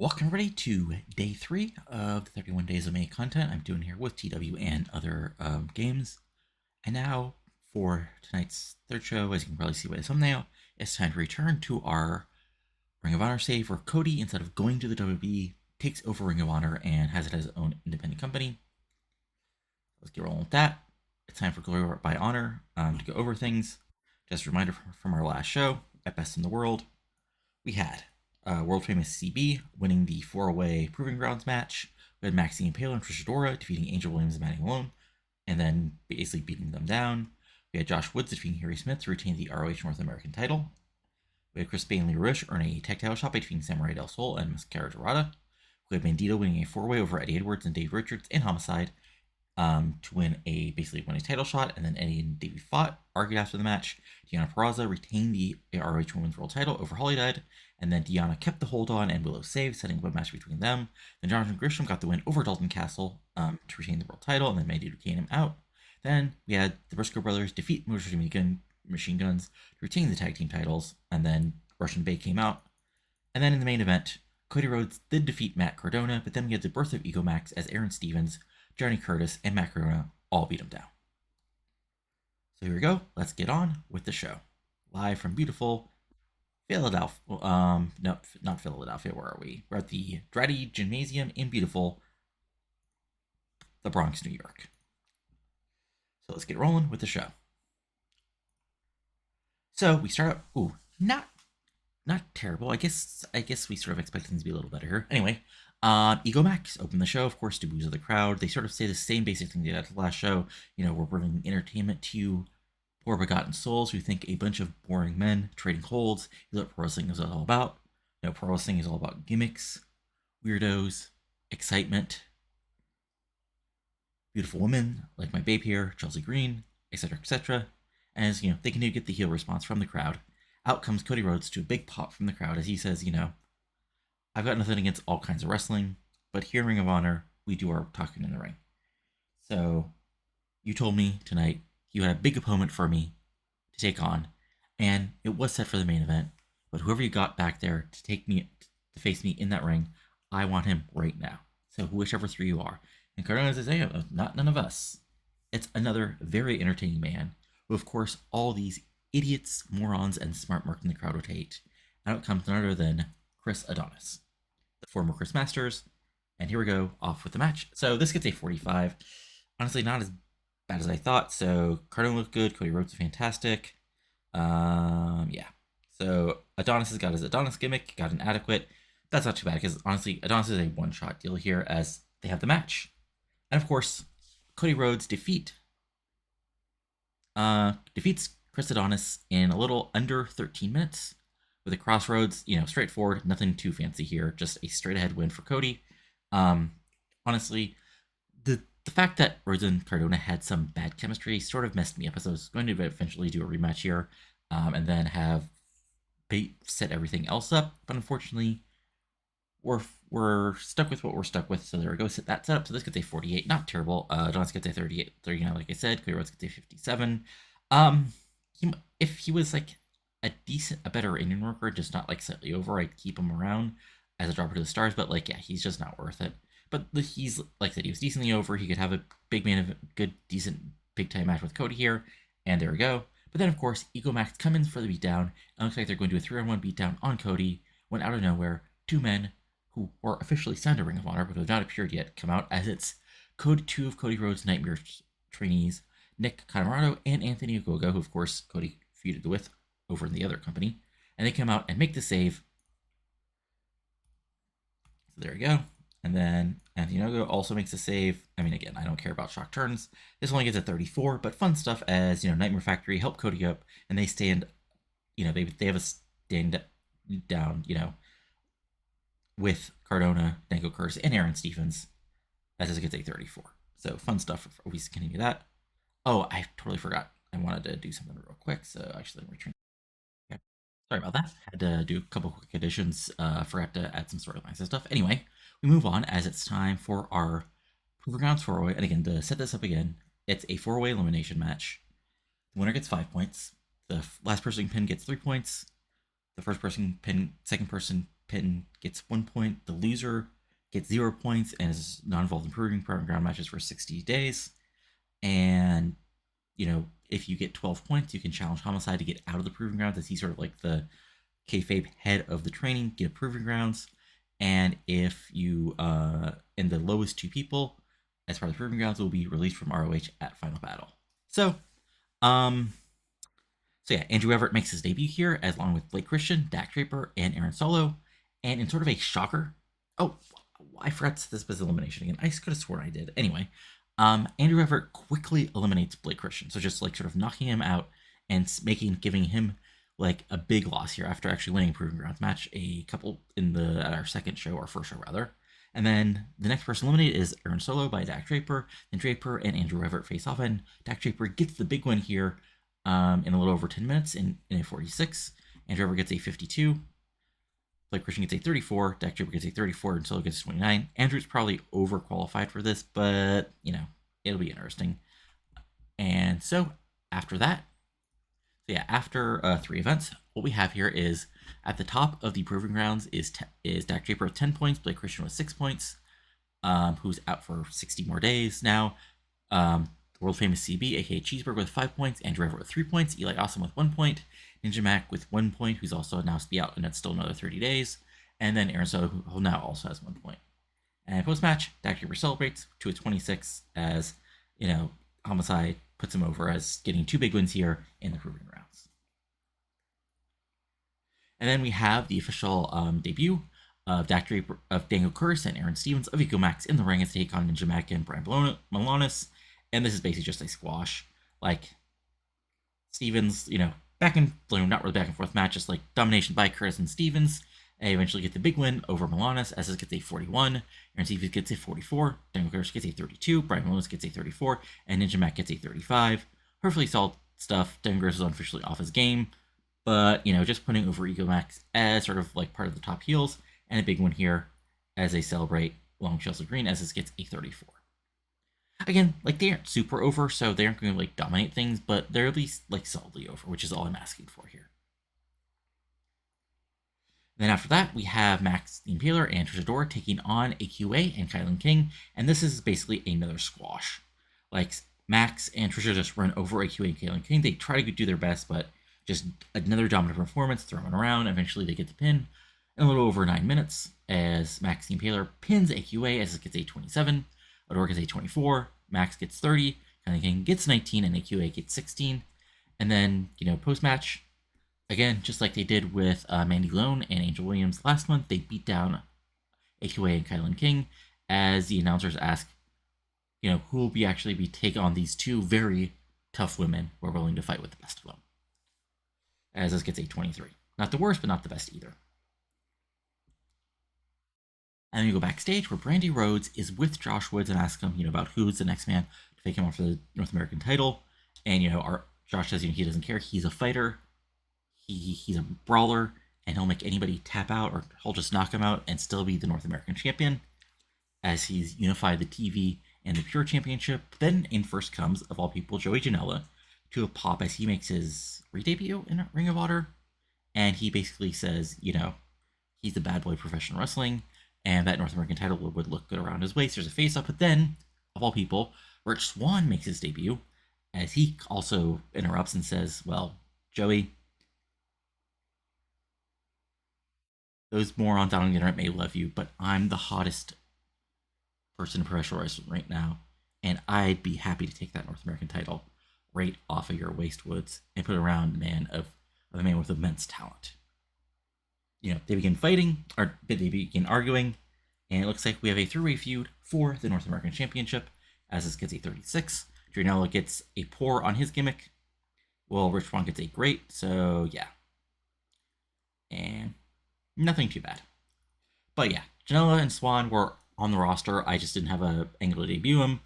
Welcome everybody to day 3 of the 31 days of May content I'm doing here with TEW and other games. And now for tonight's third show, as you can probably see by the thumbnail, it's time to return to our Ring of Honor save where Cody, instead of going to the WWE, takes over Ring of Honor and has it as his own independent company. Let's get rolling with that. It's time for Glory by Honor to go over things. Just a reminder from our last show, at Best in the World, we had world famous CB winning the 4-way Proving Grounds match. We had Maxine Impaler and Trish ADORA defeating Angel Williams and Maddie Malone, and then basically beating them down. We had Josh Woods defeating Harry Smith to retain the ROH North American title. We had Chris Bay and Lee Rush earn a tag title shot by defeating Samurai Del Sol and MASCARA Dorada. We had Bandido winning a 4-way over Eddie Edwards and Dave Richards and Homicide to win a title shot, and then Eddie and Davey fought, argued after the match. DEONNA PURAZZO retained the ROH Women's World title over HOLICIDE, and then DEONNA kept the hold on and Willow saved, setting up a match between them. Then Jonathan Gresham got the win over Dalton Castle to retain the world title, and then Bandido came him out. Then we had the Briscoe brothers defeat Machine Guns to retain the tag team titles, and then Russian Bay came out. And then in the main event, Cody Rhodes did defeat Matt Cardona, but then we had the birth of Ego Max as Aaron Stevens, Johnny Curtis, and Matt Cardona all beat him down. So here we go. Let's get on with the show. Live from beautiful Philadelphia. No, not Philadelphia. Where are we? We're at the Rhode Gymnasium in beautiful the Bronx, New York. So let's get rolling with the show. So we start up. Ooh, not terrible. I guess we sort of expect things to be a little better here. Anyway, Ego Max opened the show, of course, to boos of the crowd. They sort of say the same basic thing they did at the last show. You know, we're bringing entertainment to you, poor begotten souls who think a bunch of boring men trading holds is what pro wrestling is all about. You know, pro wrestling is all about gimmicks, weirdos, excitement, beautiful women like my babe here, Chelsea Green, etc., etc. As you know, they continue to get the heel response from the crowd. Out comes Cody Rhodes to a big pop from the crowd as he says, you know, I've got nothing against all kinds of wrestling, but here in Ring of Honor, we do our talking in the ring. So, you told me tonight you had a big opponent for me to take on, and it was set for the main event, but whoever you got back there to face me in that ring, I want him right now. So, whichever three you are. And Cardona says, hey, not none of us. It's another very entertaining man, who of course all these idiots, morons, and smart mark in the crowd would hate. And out comes none other than Chris Adonis, the former Chris Masters. And here we go, off with the match. So this gets a 45. Honestly, not as bad as I thought. So Cardona looked good. Cody Rhodes fantastic. Yeah. So Adonis has got his Adonis gimmick, got an adequate. That's not too bad because honestly, Adonis is a one-shot deal here as they have the match. And of course, Cody Rhodes defeats Chris Adonis in a little under 13 minutes with a crossroads, you know, straightforward, nothing too fancy here, just a straight ahead win for Cody. Honestly, the fact that Rhodes and Cardona had some bad chemistry sort of messed me up as I was going to eventually do a rematch here, and then have set everything else up, but unfortunately, we're stuck with what we're stuck with, so there we go, set that set up. So this gets a 48, not terrible. Adonis gets a 39, like I said. Cody Rhodes gets a 57. If he was like a better Indian worker, just not like slightly over, I'd keep him around as a dropper to the stars, but like, yeah, he's just not worth it. But he's, like I said, he was decently over. He could have a big man of good, decent, big time match with Cody here, and there we go. But then, of course, Ego Max come in for the beatdown. It looks like they're going to do a 3-on-1 beatdown on Cody, when out of nowhere, two men who were officially signed to Ring of Honor, but have not appeared yet, come out as it's two of Cody Rhodes' Nightmare trainees, Nick Conrado and Anthony Ogogo, who of course Cody feuded with over in the other company, and they come out and make the save. So there we go. And then Anthony Ogogo also makes a save. I mean, again, I don't care about shock turns. This only gets a 34, but fun stuff as, you know, Nightmare Factory help Cody up, and they stand, you know, they have a stand down, you know, with Cardona, Dango Curtis, and Aaron Stevens, as it gets a 34. So fun stuff. We continue that. Oh, I totally forgot. I wanted to do something real quick, so actually let me return. Okay. Sorry about that. Had to do a couple quick additions. Forgot to add some storylines and stuff. Anyway, we move on as it's time for our Proving Grounds 4-way. And again, to set this up again, it's a 4-way elimination match. The winner gets 5 points. The last person pinned gets 3 points. The first person pinned, second person pin gets 1 point. The loser gets 0 points and is not involved in proving ground matches for 60 days. And, if you get 12 points, you can challenge Homicide to get out of the proving grounds, as he's sort of like the kayfabe head of the training, get a proving grounds. And if you, and the lowest 2 people, as part of the proving grounds, will be released from ROH at Final Battle. So yeah, Andrew Everett makes his debut here, as along with Blake Christian, Dak Draper, and Aaron Solo. And in sort of a shocker, I forgot this was elimination again. I could have sworn I did. Anyway, Andrew Everett quickly eliminates Blake Christian. So just sort of knocking him out and giving him a big loss here after actually winning a proving grounds match a couple at our second show, or first show rather. And then the next person eliminated is Aaron Solo by Dak Draper. Then Draper and Andrew Everett face off, and Dak Draper gets the big win here in a little over 10 minutes in a 46. Andrew Everett gets a 52. Blake Christian gets a 34. Dak Draper gets a 34, and Solo gets a 29. Andrew's probably overqualified for this, but, it'll be interesting. And so after that, after 3 events, what we have here is at the top of the proving grounds is Dak Draper with 10 points, Blake Christian with 6 points, who's out for 60 more days now. World famous CB, aka Cheeseburger, with 5 points, Andrew Everett with 3 points, Eli Awesome with 1 point, Ninja Mac with 1 point, who's also announced to be out, and that's still another 30 days, and then Aaron Solo, who now also has 1 point. And post-match, Dak Draper celebrates to a 26 as, Homicide puts him over as getting 2 big wins here in the proving rounds. And then we have the official debut of Dak Draper, of Dango Curse and Aaron Stevens of Ego Max in the ring as they take on Ninja Mac and Brian Milonis. And this is basically just a squash. Stevens, not really back and forth match, just domination by Curtis and Stevens. They eventually get the big win over Milonis, as this gets a 41. Aaron Stevens gets a 44. Dango Curse gets a 32. Brian Milonis gets a 34. And Ninja Mac gets a 35. Hopefully solid stuff. Dango Curse is unofficially off his game. But, just putting over Ego Max as sort of part of the top heels. And a big one here as they celebrate along Chelsea Green, as this gets a 34. Again, they aren't super over, so they aren't going to dominate things, but they're at least solidly over, which is all I'm asking for here. Then after that, we have Max the Impaler and Trish ADORA taking on AQA and KILYNN King, and this is basically another squash. Max and Trisha just run over AQA and KILYNN King. They try to do their best, but just another dominant performance, throwing around. Eventually, they get the pin in a little over 9 minutes, as Max the Impaler pins AQA as it gets a 27. ADORA gets a 24, Max gets 30, KILYNN King gets 19, and AQA gets 16. And then, post-match, again, just like they did with Mandy Lone and Angel Williams last month, they beat down AQA and KILYNN King, as the announcers ask, who will actually take on these 2 very tough women who are willing to fight with the best of them. As this gets a 23. Not the worst, but not the best either. And then you go backstage where Brandi Rhodes is with Josh Woods and asks him, about who's the next man to take him on for the North American title. And, Josh says, he doesn't care. He's a fighter. He's a brawler, and he'll make anybody tap out, or he'll just knock him out and still be the North American champion, as he's unified the TV and the Pure Championship. Then in first comes, of all people, Joey Janela to a pop as he makes his re-debut in Ring of Honor. And he basically says, he's the bad boy of professional wrestling, and that North American title would look good around his waist. There's a face-up, but then, of all people, Rich Swann makes his debut, as he also interrupts and says, well, Joey, those morons on the internet may love you, but I'm the hottest person in professional wrestling right now, and I'd be happy to take that North American title right off of your waist, Woods, and put it around a man with immense talent. They begin fighting, or they begin arguing, and it looks like we have a 3-way feud for the North American Championship, as this gets a 36. Janela gets a poor on his gimmick, while Rich Swann gets a great, so yeah. And nothing too bad. But yeah, Janela and Swann were on the roster. I just didn't have an angle to debut him.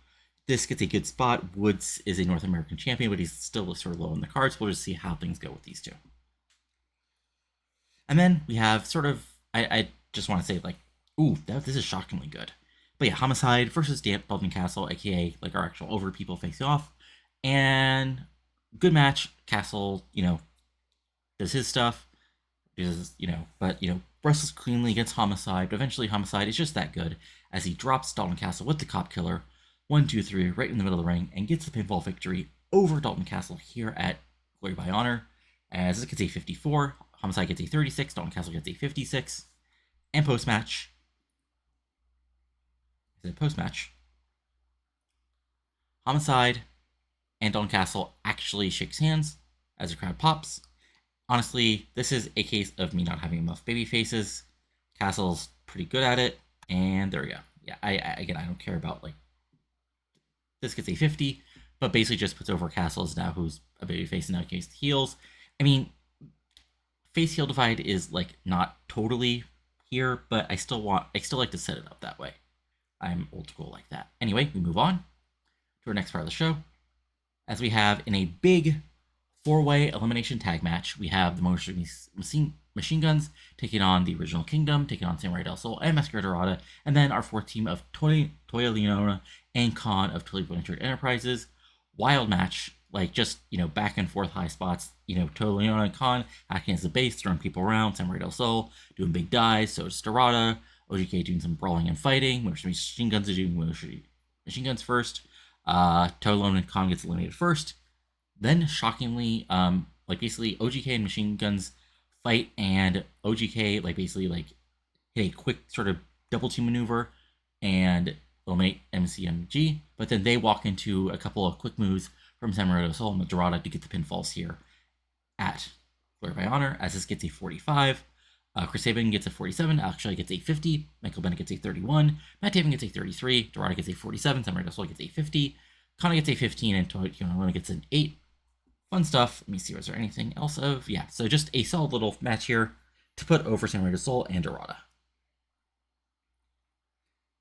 This gets a good spot. Woods is a North American champion, but he's still sort of low in the cards. We'll just see how things go with these 2. And then we have sort of, I just want to say, this is shockingly good. But yeah, Homicide versus Dalton Castle, aka our actual over people facing off. And good match. Castle, does his stuff. But, wrestles cleanly against Homicide, but eventually Homicide is just that good as he drops Dalton Castle with the Cop Killer, 1, 2, 3, right in the middle of the ring, and gets the pinfall victory over Dalton Castle here at Glory by Honor, as this gets a 54, Homicide gets a 36, Dalton Castle gets a 56, and post-match, Homicide and Dalton Castle actually shakes hands as the crowd pops. Honestly, this is a case of me not having enough baby faces. Castle's pretty good at it, and there we go. Yeah, I don't care about, like, this gets a 50, but basically just puts over Castle's now, who's a baby face and now against the heels. I mean, face heel divide is, like, not totally here, but I still like to set it up that way. I'm old school like that. Anyway, we move on to our next part of the show, as we have in a big 4-way elimination tag match, we have the Motor Machine Guns taking on the Original Kingdom, taking on Samurai Del Sol and MASCARA DORADA, and then our fourth team of Toya Leona and Khan of Tully Blanchard Enterprises. Wild match, like, just, back and forth high spots. Toya Leona and Khan acting as the base, throwing people around. Samurai Del Sol doing big dives, so is DORADA. OGK doing some brawling and fighting. Motor Machine Guns are doing Machine Guns first. Toya Leona and Khan gets eliminated first. Then, shockingly, basically, OGK and Machine Guns fight, and OGK, hit a quick sort of double team maneuver and eliminate MCMG, but then they walk into a couple of quick moves from Samurai Del Sol and DORADA to get the pinfalls here at Glory by Honor, as this gets a 45. Chris Sabin gets a 47, Alex Shelley gets a 50, Michael Bennett gets a 31, Matt Taven gets a 33, DORADA gets a 47, Samurai Del Sol gets a 50, Connor gets a 15, and Toya Leona gets an 8. Fun stuff. Let me see, was there anything else of? Yeah, so just a solid little match here to put over Samurai Del Sol and DORADA.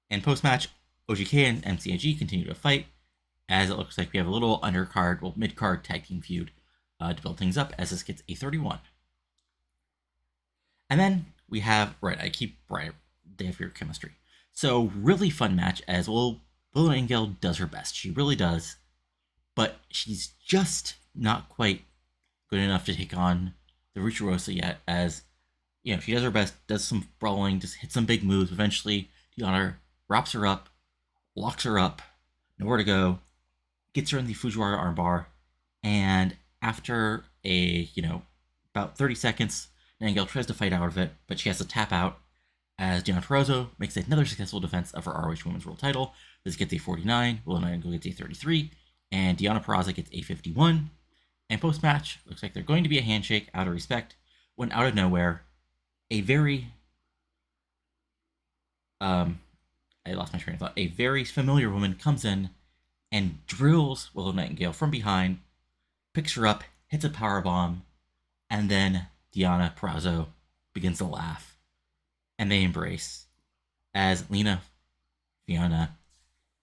And post-match, OGK and MCAG continue to fight, as it looks like we have a little mid-card tag team feud to build things up, as this gets a 31. And then we have, they have your chemistry. So, really fun match, as Willow Nightingale does her best. She really does. But she's just not quite good enough to take on the Ruchirosas yet, as, she does her best, does some brawling, just hits some big moves. Eventually, DEONNA wraps her up, locks her up, nowhere to go, gets her in the Fujiwara armbar, and after about 30 seconds, Nightingale tries to fight out of it, but she has to tap out, as Deonna Purrazzo makes another successful defense of her ROH Women's World title. This gets a 49, Willow Nightingale gets a 33, and Deonna Purrazzo gets a 51. And post-match, looks like they're going to be a handshake out of respect, when out of nowhere, a very... I lost my train of thought. A very familiar woman comes in and drills Willow Nightingale from behind, picks her up, hits a powerbomb, and then Deonna Purrazzo begins to laugh, and they embrace, as Lena Fiona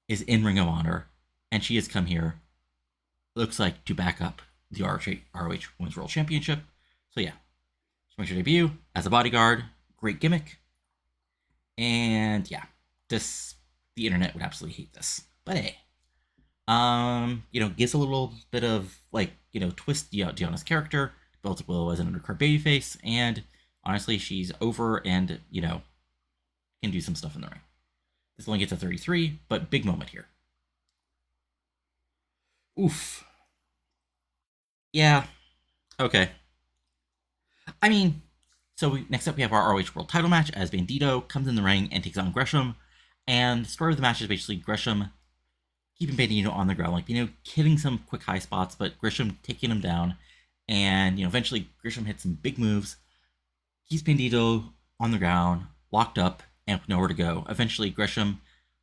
is in Ring of Honor, and she has come here, looks like, to back up the ROH Women's World Championship. So yeah, she makes her debut as a bodyguard. Great gimmick. And yeah, the internet would absolutely hate this. But hey, gives a little bit of, twist Deonna's character, built up Willow as an undercard babyface, and honestly, she's over and, can do some stuff in the ring. This only gets a 33, but big moment here. Oof. Yeah. Okay. I mean, so next up we have our ROH World title match, as Bandido comes in the ring and takes on Gresham. And the story of the match is basically Gresham keeping Bandido on the ground, hitting some quick high spots, but Gresham taking him down. And, eventually Gresham hits some big moves, keeps Bandido on the ground, locked up, and with nowhere to go. Eventually Gresham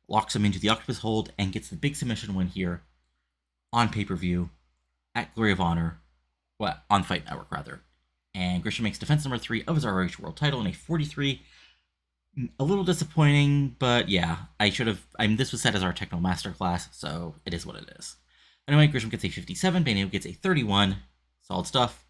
locks him into the octopus hold and gets the big submission win here on pay-per-view at Glory of Honor, on Fight Network, rather. And Gresham makes defense number 3 of his ROH World title in a 43. A little disappointing, but yeah, this was set as our techno masterclass, so it is what it is. Anyway, Gresham gets a 57, Bandido gets a 31, solid stuff.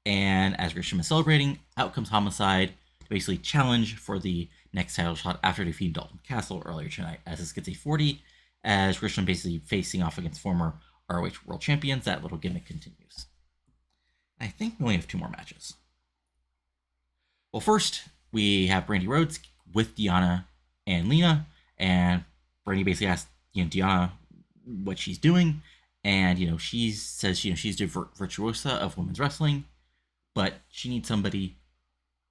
And as Gresham is celebrating, out comes Homicide to basically challenge for the next title shot after defeating Dalton Castle earlier tonight, as this gets a 40, as Gresham basically facing off against former ROH World Champions. That little gimmick continues. I think we only have 2 more matches. Well, first, we have Brandy Rhodes with DEONNA and Lena, and Brandy basically asks DEONNA what she's doing, and she says she's the virtuosa of women's wrestling, but she needs somebody,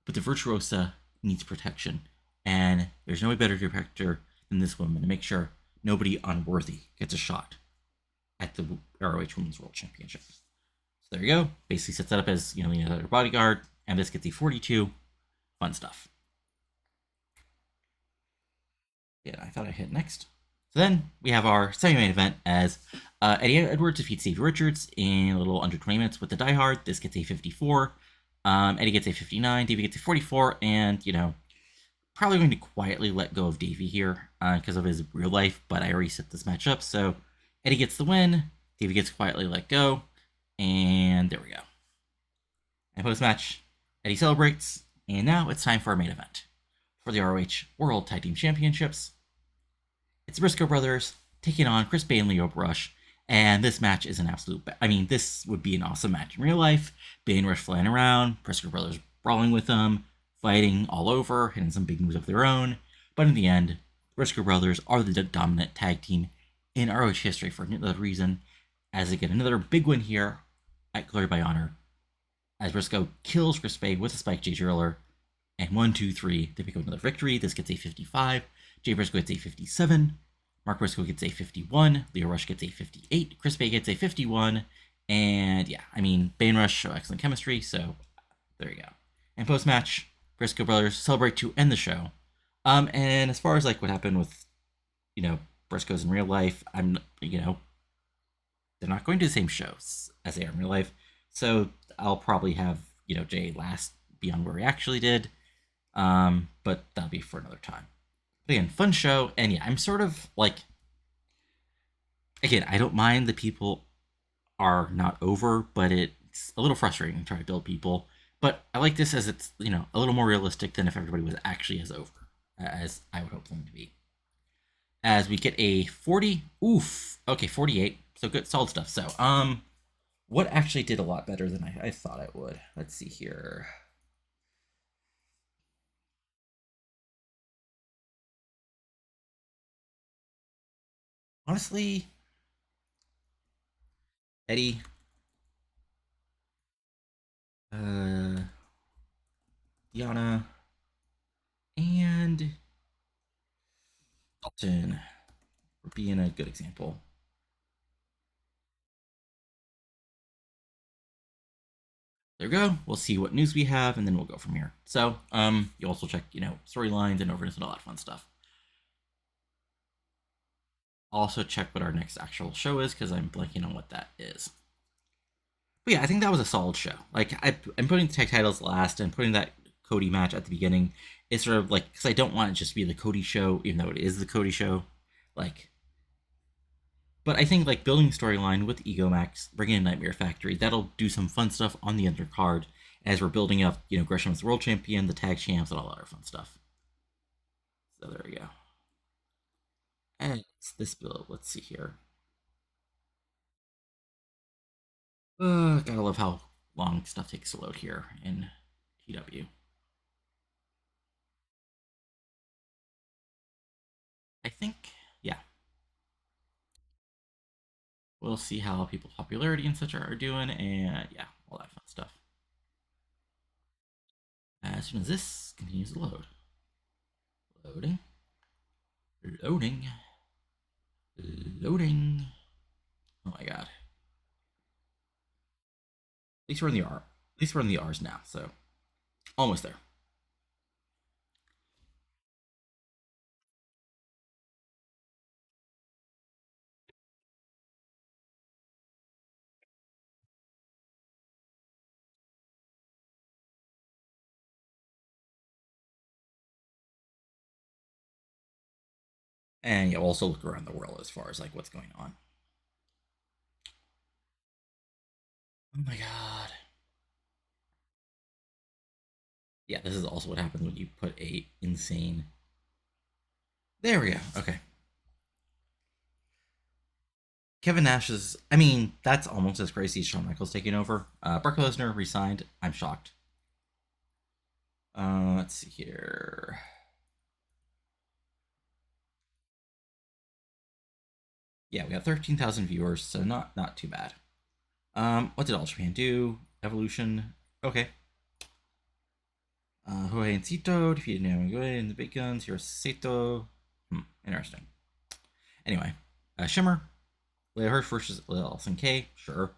but the virtuosa needs protection, and there's no way better to protect her than this woman to make sure nobody unworthy gets a shot at the ROH Women's World Championship. So there you go. Basically sets that up as another bodyguard, and this gets a 42. Fun stuff. Yeah, I thought I hit next. So then we have our semi-main event as Eddie Edwards defeats Davey Richards in a little under 20 minutes with the Die Hard. This gets a 54. Eddie gets a 59. Davey gets a 44, and probably going to quietly let go of Davey here because of his real life. But I already set this match up, so Eddie gets the win. Davey gets quietly let go, and there we go. And post-match, Eddie celebrates, and now it's time for our main event for the ROH World Tag Team Championships. It's the Briscoe brothers taking on Chris Bay and Leo Rush, and this match is an absolute... this would be an awesome match in real life. Bay and Rush flying around, Briscoe brothers brawling with them, fighting all over, hitting some big moves of their own. But in the end, Briscoe brothers are the dominant tag team in ROH history for another reason, as they get another big win here at Glory by Honor, as Briscoe kills Chris Bay with a Spike J Driller, and 1, 2, 3, they pick up another victory. This gets a 55. Jay Briscoe gets a 57. Mark Briscoe gets a 51. Leo Rush gets a 58. Chris Bay gets a 51. And yeah, Bay and Rush show excellent chemistry, so there you go. And post-match, Briscoe brothers celebrate to end the show. And as far as what happened with, Briscoes in real life, they're not going to the same shows as they are in real life. So I'll probably have, Jay last beyond where he actually did. But that'll be for another time. But again, fun show. And yeah, I'm sort of again, I don't mind the people are not over, but it's a little frustrating to try to build people. But I like this as it's, a little more realistic than if everybody was actually as over as I would hope them to be. As we get a 40, okay, 48. So good, solid stuff. So, what actually did a lot better than I thought it would? Let's see here. Honestly, Eddie, DEONNA, and Dalton for being a good example. There we go. We'll see what news we have, and then we'll go from here. So, you also check, storylines and overness and all that fun stuff. Also check what our next actual show is, because I'm blanking on what that is. But yeah, I think that was a solid show. I'm putting the tag titles last and putting that Cody match at the beginning. It's sort of because I don't want it just to be the Cody show, even though it is the Cody show. But I think building storyline with Ego Max, bringing in Nightmare Factory, that'll do some fun stuff on the undercard as we're building up, Gresham's world champion, the tag champs, and all that other fun stuff. So there we go. And it's this build. Let's see here. Gotta love how long stuff takes to load here in TW. I think, yeah. We'll see how people's popularity and such are doing, and yeah, all that fun stuff. As soon as this continues to load. Loading. Loading. Loading. Oh my god. At least we're in the R. At least we're in the R's now, so almost there. And you'll also look around the world as far as what's going on. Oh my god. Yeah, this is also what happens when you put a insane... There we go. Okay. Kevin Nash's... that's almost as crazy as Shawn Michaels taking over. Brock Lesnar resigned. I'm shocked. Let's see here. Yeah, we got 13,000 viewers, so not too bad. What did Ultra Man do? Evolution. Okay. Jorge and Cito defeated Naomi Good in the big guns. Here's Sato. Interesting. Anyway, Shimmer. Leia Hirsch versus Allison K. Sure.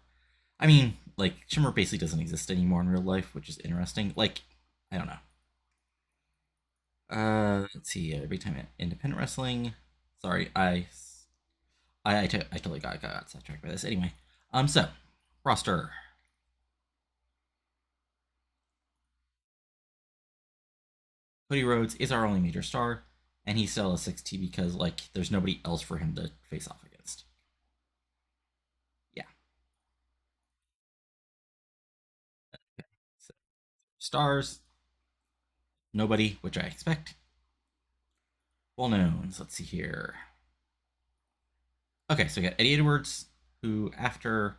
I mean, like, Shimmer basically doesn't exist anymore in real life, which is interesting. Like, I don't know. Let's see. Big time independent wrestling. Sorry, I totally got sidetracked by this. Anyway, so roster. Cody Rhodes is our only major star, and he's still a 6T because like there's nobody else for him to face off against. Yeah. So, stars, nobody, which I expect. Well knowns. Let's see here. Okay, so we got Eddie Edwards, who after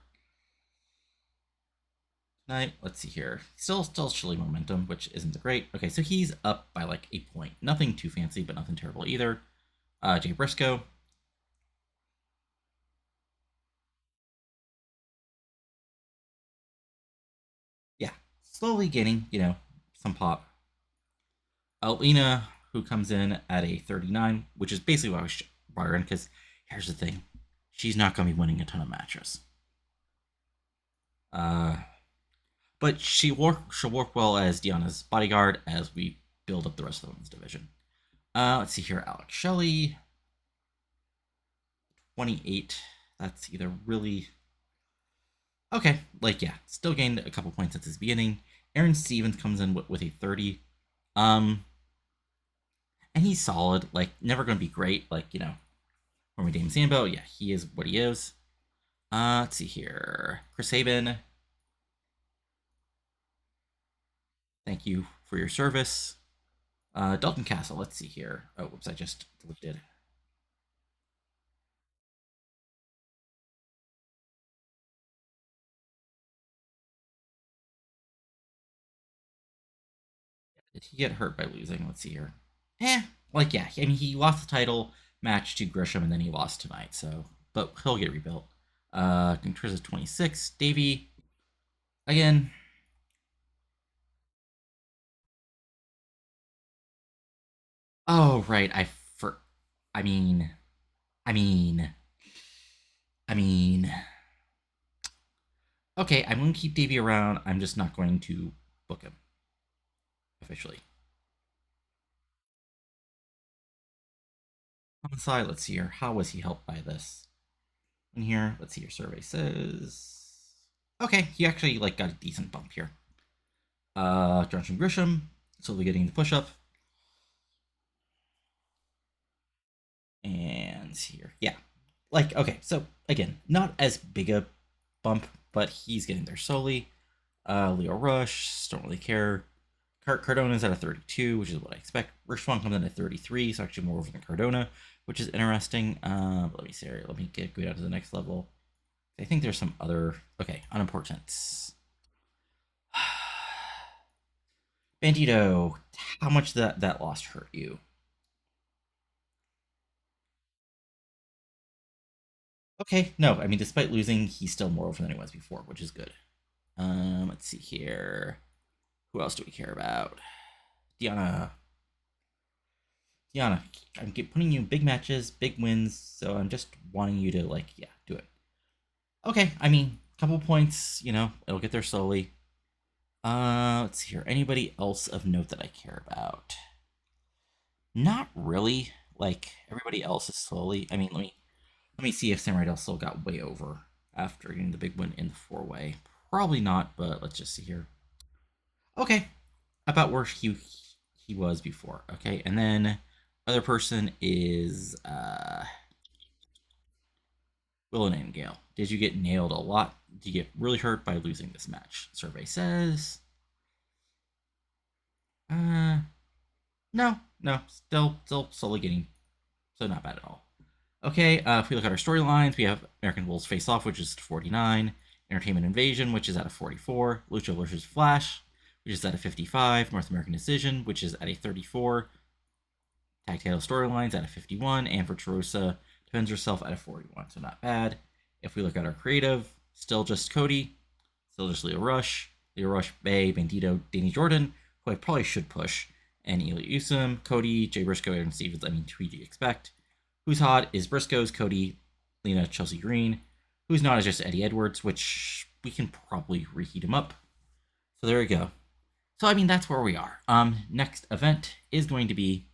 tonight, let's see here, still chilly momentum, which isn't great. Okay, so he's up by like 8 point. Nothing too fancy, but nothing terrible either. Jay Briscoe. Yeah, slowly gaining, some pop. Alina, who comes in at a 39, which is basically what I was barring, because here's the thing. She's not going to be winning a ton of matches. Uh, but she'll work well as DEONNA's bodyguard as we build up the rest of the women's division. Let's see here. Alex Shelley, 28. That's either really. Okay, like, yeah, still gained a couple points at his beginning. Aaron Stevens comes in with a 30. Um, and he's solid. Like, never going to be great. Like, Romy Dame Sambo, yeah, he is what he is. Let's see here. Chris Sabin, thank you for your service. Dalton Castle, let's see here. Oh, whoops, I just deleted. Did he get hurt by losing? Let's see here. Like, yeah, I mean, he lost the title match to Gresham and then he lost tonight, so, but he'll get rebuilt. Trish 26. Davey, again. Oh, right, I mean, I mean, I mean, okay, I'm going to keep Davey around. I'm just not going to book him officially. On the side, let's see here. How was he helped by this? In here, let's see. Your survey says, okay, he actually like got a decent bump here. Johnson Grisham slowly getting the push up, and here, yeah, like okay. So again, not as big a bump, but he's getting there slowly. Leo Rush, don't really care. Cardona's at a 32, which is what I expect. Rishwan comes in at 33, so actually more over than Cardona, which is interesting. But let me see. Let me go down to the next level. I think there's some other. Okay, unimportance. Bandido, how much that loss hurt you? Okay, no, I mean, despite losing, he's still more over than he was before, which is good. Let's see here. Who else do we care about? DEONNA. DEONNA, I'm putting you in big matches, big wins, so I'm just wanting you to, like, yeah, do it. Okay, I mean, couple points, it'll get there slowly. Let's see here. Anybody else of note that I care about? Not really. Like, everybody else is slowly. I mean, let me see if Samurai still got way over after getting the big win in the four-way. Probably not, but let's just see here. Okay, about where he was before. Okay, and then other person is Willow Nightingale. Did you get nailed a lot? Did you get really hurt by losing this match? Survey says. Uh, no, still slowly getting, so not bad at all. Okay, if we look at our storylines, we have American Bulls Face Off, which is 49, Entertainment Invasion, which is at a 44, Lucha versus Flash, which is at a 55. North American Decision, which is at a 34. Tag title storylines at a 51. And for Tarosa, defends herself at a 41. So not bad. If we look at our creative, still just Cody, still just Leo Rush, Bay, Bandito, Danny Jordan, who I probably should push, and Eli Usum, Cody, Jay Briscoe, Aaron Stevens. I mean, who do you expect? Who's hot is Briscoes, Cody, Lena, Chelsea Green. Who's not is just Eddie Edwards, which we can probably reheat him up. So there we go. So I mean, that's where we are. Next event is going to be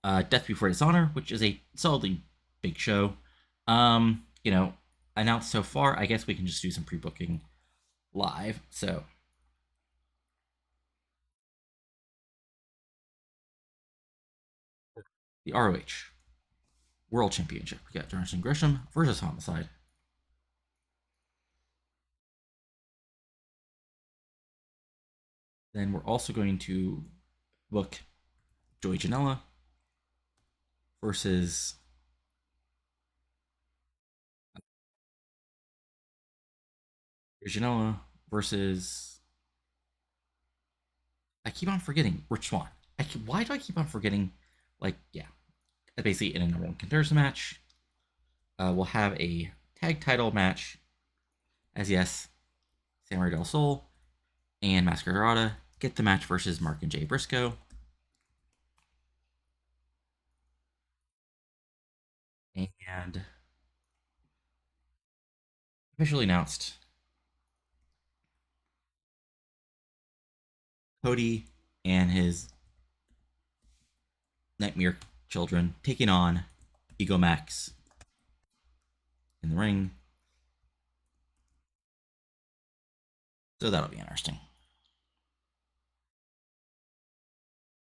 Death Before Dishonor, which is a solidly big show. You know, announced so far. I guess we can just do some pre-booking live. So the ROH World Championship. We got Jonathan Gresham versus Homicide. Then we're also going to book Joey Janela versus Janela versus. I keep on forgetting Rich Swann. Why do I keep on forgetting? Like, yeah, basically in a number one contenders match. We'll have a tag title match as yes, Samurai Del Sol and MASCARA get the match versus Mark and Jay Briscoe. And officially announced Cody and his Nightmare children taking on Ego Max in the ring. So that'll be interesting.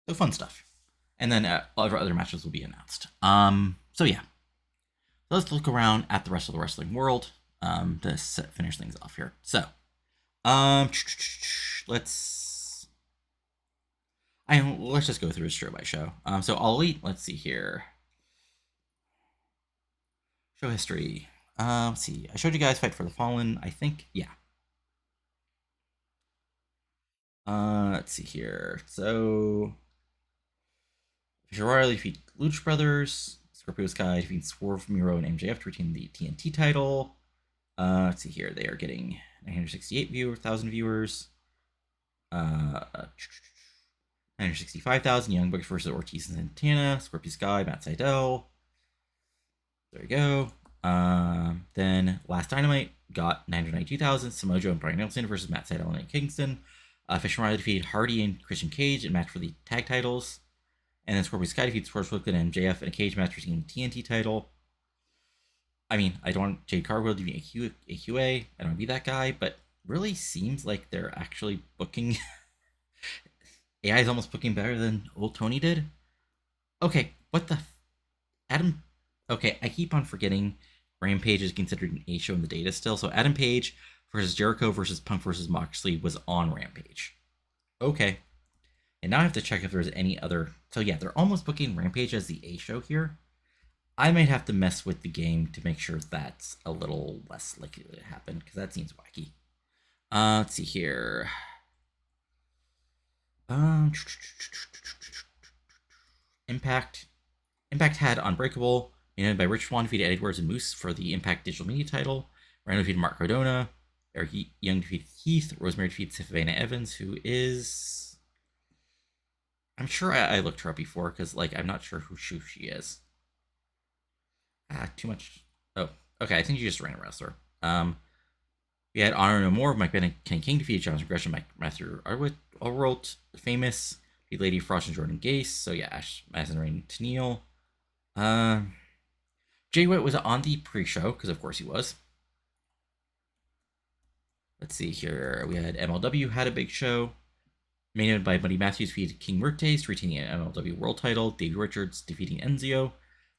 So fun stuff. And then all of our other matches will be announced. So yeah. Let's look around at the rest of the wrestling world to finish things off here. So, let's just go through it show by show. So All Elite, let's see here. Show history. Let's see. I showed you guys Fight for the Fallen. I think, yeah. Let's see here. So, Riley defeat Lucha Brothers. Scorpio Sky defeats Swerve, Miro, and MJF to retain the TNT title. Let's see here. They are getting 968,000 viewers. 965,000. Young Bucks versus Ortiz and Santana. Scorpio Sky, Matt Sydal. There we go. Then Last Dynamite got 992,000. Samoa Joe and Brian Nelson versus Matt Sydal and Eddie Kingston. Fisher Riley defeated Hardy and Christian Cage in a match for the tag titles. And then Scorpio Sky defeats Forrest Brooklyn and MJF in a cage match for the TNT title. I mean, I don't want Jade Cargill to be AQA. I don't want to be that guy, but really seems like they're actually booking. AI is almost booking better than old Tony did. Okay, what the? Adam. Okay, I keep on forgetting Rampage is considered an A show in the data still. So Adam Page versus Jericho versus Punk versus Moxley was on Rampage. Okay. And now I have to check if there's any other. So yeah, they're almost booking Rampage as the A show here. I might have to mess with the game to make sure that's a little less likely to happen, because that seems wacky. Let's see here. Impact had Unbreakable, by Rich Swann defeated Edwards and Moose for the Impact Digital Media title. Randall defeated Mark Cardona. Eric Young defeated Heath. Rosemary defeated Savannah Evans, who is. I'm sure I looked her up before, because I'm not sure who she is. Too much. Oh, okay. I think you just ran a wrestler. We had Honor No More. Mike Bennett, Kenny King defeated Jonathan Gresham, Matthew Allrolt, Famous, the Lady Frost and Jordan Gase. So yeah, Ash Madison Rain Tennille. Jay White was on the pre-show, because of course he was. Let's see here. We had MLW had a big show. Main event by Buddy Matthews defeated King Murtes, retaining an MLW World title. Davey Richards defeating Enzio.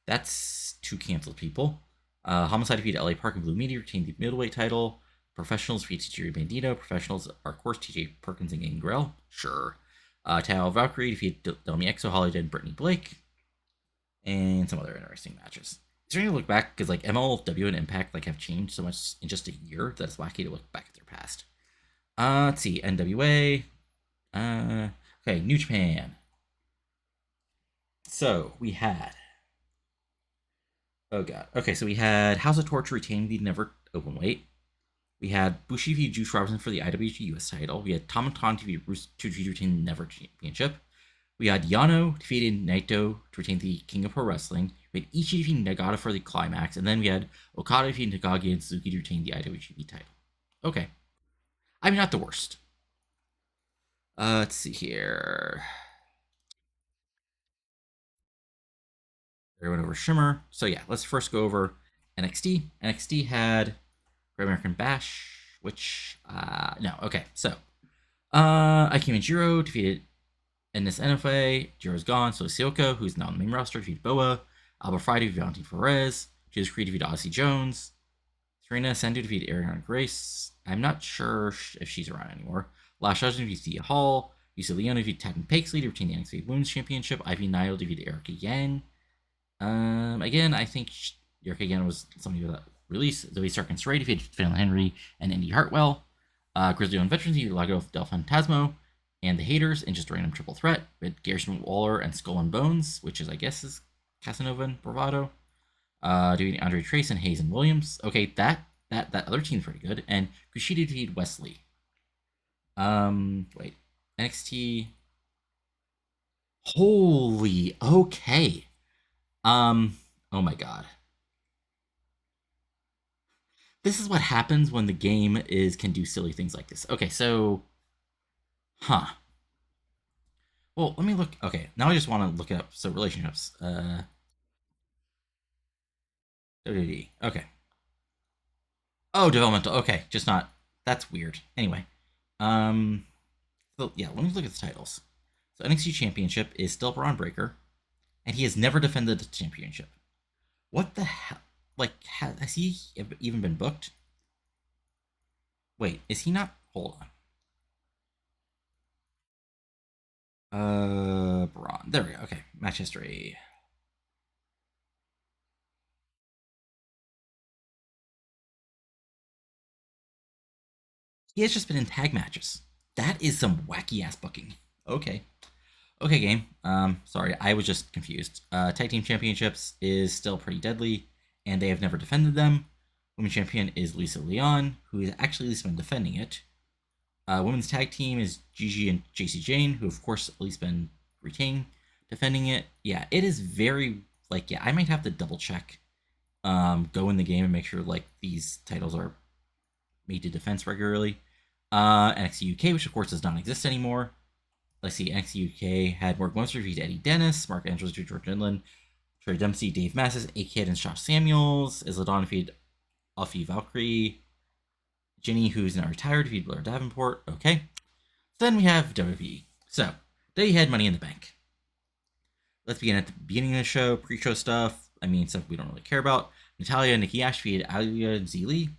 That's two canceled people. Homicide defeated LA Park and Blue Media, retained the middleweight title. Professionals defeated Jerry Bandito. Professionals are, of course, TJ Perkins and Gangrel. Sure. Tao Valkyrie defeated Delmi Exo, Holiday, and Brittany Blake. And some other interesting matches. It's starting to look back, because MLW and Impact have changed so much in just a year that it's wacky to look back at their past. Let's see. NWA. Okay, New Japan. So we had. Oh god. Okay, so we had House of Torture retaining the never open weight. We had Bushi v Juice Robinson for the IWG US title. We had Tama Tonga v Bruce to retain the never championship. We had Yano defeated Naito to retain the King of Pro Wrestling. We had Ishii defeating Nagata for the climax, and then we had Okada defeating Takagi and Suzuki to retain the IWGP title. Okay, I mean not the worst. Let's see here. Everyone over Shimmer. So yeah, let's first go over NXT. NXT had Great American Bash, which no, okay. So Akima Jiro defeated in this NFA. Jiro's gone, so Sioko, who's now on the main roster, defeated Boa. Alba Friday defeated Valentin Perez. Judas Creed defeated Odyssey Jones. Serena Sandu defeated Ariana Grace. I'm not sure if she's around anymore. Last Judgment defeated Thea Hall. Yusa Leona defeated Tatum Pakesley to retain the NXT Women's Championship. Ivy Nile defeated Erica Yang. Again, I think Erica Yang was somebody with a release. Zoe Stark Ray defeated Fallon Henry and Indy Hartwell. Grizzly on Veterans defeated Lago del Fantasmo and the Haters in just a random triple threat with Garrison Waller and Skull and Bones, which is, I guess, is Casanova and Bravado. Doing Andre Trace and Hayes and Williams. Okay, that other team's pretty good. And Kushida defeated Wesley. Wait. NXT. Holy, okay. Oh my god. This is what happens when the game can do silly things like this. Okay, so well, let me look. Okay, now I just want to look up so relationships. WD. Okay. Oh, developmental. Okay, just not. That's weird. Anyway, so yeah, let me look at the titles. So NXT Championship is still Braun Breaker, and he has never defended the championship. What the hell? Like, has he even been booked? Wait, is he not? Hold on. Braun. There we go. Okay, match history. He has just been in tag matches. That is some wacky ass booking. Okay. Okay, game. Sorry, I was just confused. Tag team championships is still pretty deadly, and they have never defended them. Women's champion is Lisa Leon, who has actually at least been defending it. Women's tag team is Gigi and JC Jane, who of course at least been retaining, defending it. Yeah, it is very like I might have to double check, go in the game and make sure like these titles are made to defense regularly. NXT UK, which of course does not exist anymore. Let's see, NXT UK had Morgan Webster defeat Eddie Dennis, Mark Andrews defeat George Inland, Trey Dempsey, Dave Masses, A-Kid, and Josh Samuels. Isladon defeated Alfie Valkyrie. Jenny, who's now retired, defeated Blair Davenport. Okay. Then we have WWE. So, they had Money in the Bank. Let's begin at the beginning of the show, pre-show stuff. I mean, stuff we don't really care about. Natalia and Nikki Ash defeated Alia and Zeely.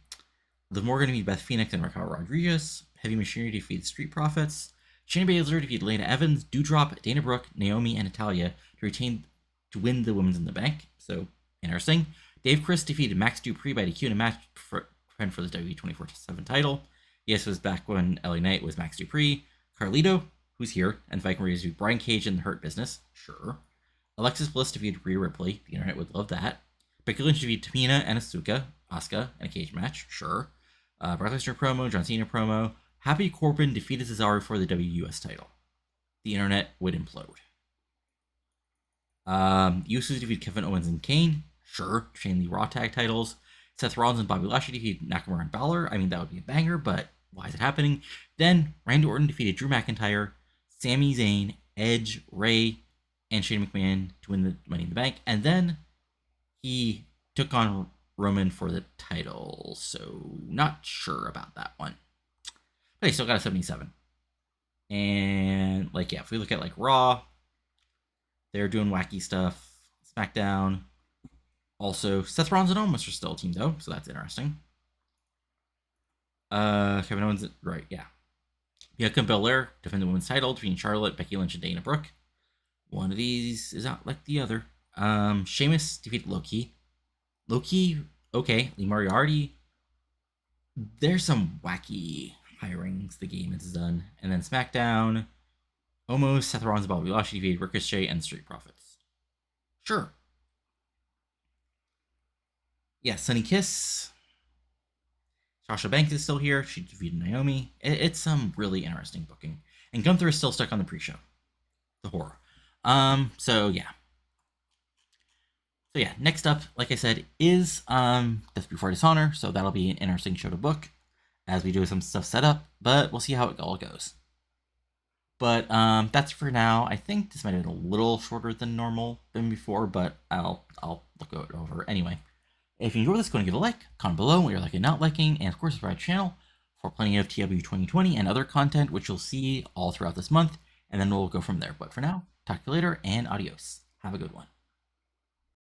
Liv Morgan defeated Beth Phoenix and Raquel Rodriguez. Heavy Machinery defeated Street Profits. Shayna Baszler defeated Lana Evans, Doudrop, Dana Brooke, Naomi, and Natalia to win the Women's in the Bank. So, interesting. Dave Chris defeated Max Dupree by DQ in a match for the WWE 24/7 title. Yes, it was back when LA Knight was Max Dupree. Carlito, who's here, and Viking Raiders defeated Brian Cage in the Hurt Business. Sure. Alexis Bliss defeated Rhea Ripley. The internet would love that. Becky Lynch defeated Tamina and Asuka in a cage match. Sure. Brock Lesnar promo, John Cena promo. Happy Corbin defeated Cesaro for the WUS title. The internet would implode. Usos defeated Kevin Owens and Kane. Sure. Retain the Raw tag titles. Seth Rollins and Bobby Lashley defeated Nakamura and Balor. I mean, that would be a banger, but why is it happening? Then Randy Orton defeated Drew McIntyre, Sami Zayn, Edge, Ray, and Shane McMahon to win the Money in the Bank. And then he took on Roman for the title. So not sure about that one. But he still got a 77. And like, yeah, if we look at like Raw, they're doing wacky stuff. SmackDown. Also, Seth Rollins and Owens are still a team though, so that's interesting. Kevin Owens, right, yeah. Bianca and Belair defend the women's title between Charlotte, Becky Lynch, and Dana Brooke. One of these is not like the other. Sheamus defeated Loki. Loki, okay. Lee Moriarty. There's some wacky hirings the game has done. And then SmackDown. Omos, Seth Rollins, Bobby Lashley, Ricochet, and Street Profits. Sure. Yeah, Sunny Kiss. Sasha Banks is still here. She defeated Naomi. It's some really interesting booking. And Gunther is still stuck on the pre-show. The horror. So yeah. So yeah, next up, like I said, is Death Before Dishonor. So that'll be an interesting show to book as we do some stuff set up, but we'll see how it all goes. But that's for now. I think this might have been a little shorter than normal than before, but I'll look it over anyway. If you enjoyed this, go and give it a like, comment below what you're liking and not liking, and of course subscribe to the channel for plenty of TEW 2020 and other content, which you'll see all throughout this month, and then we'll go from there. But for now, talk to you later, and adios. Have a good one.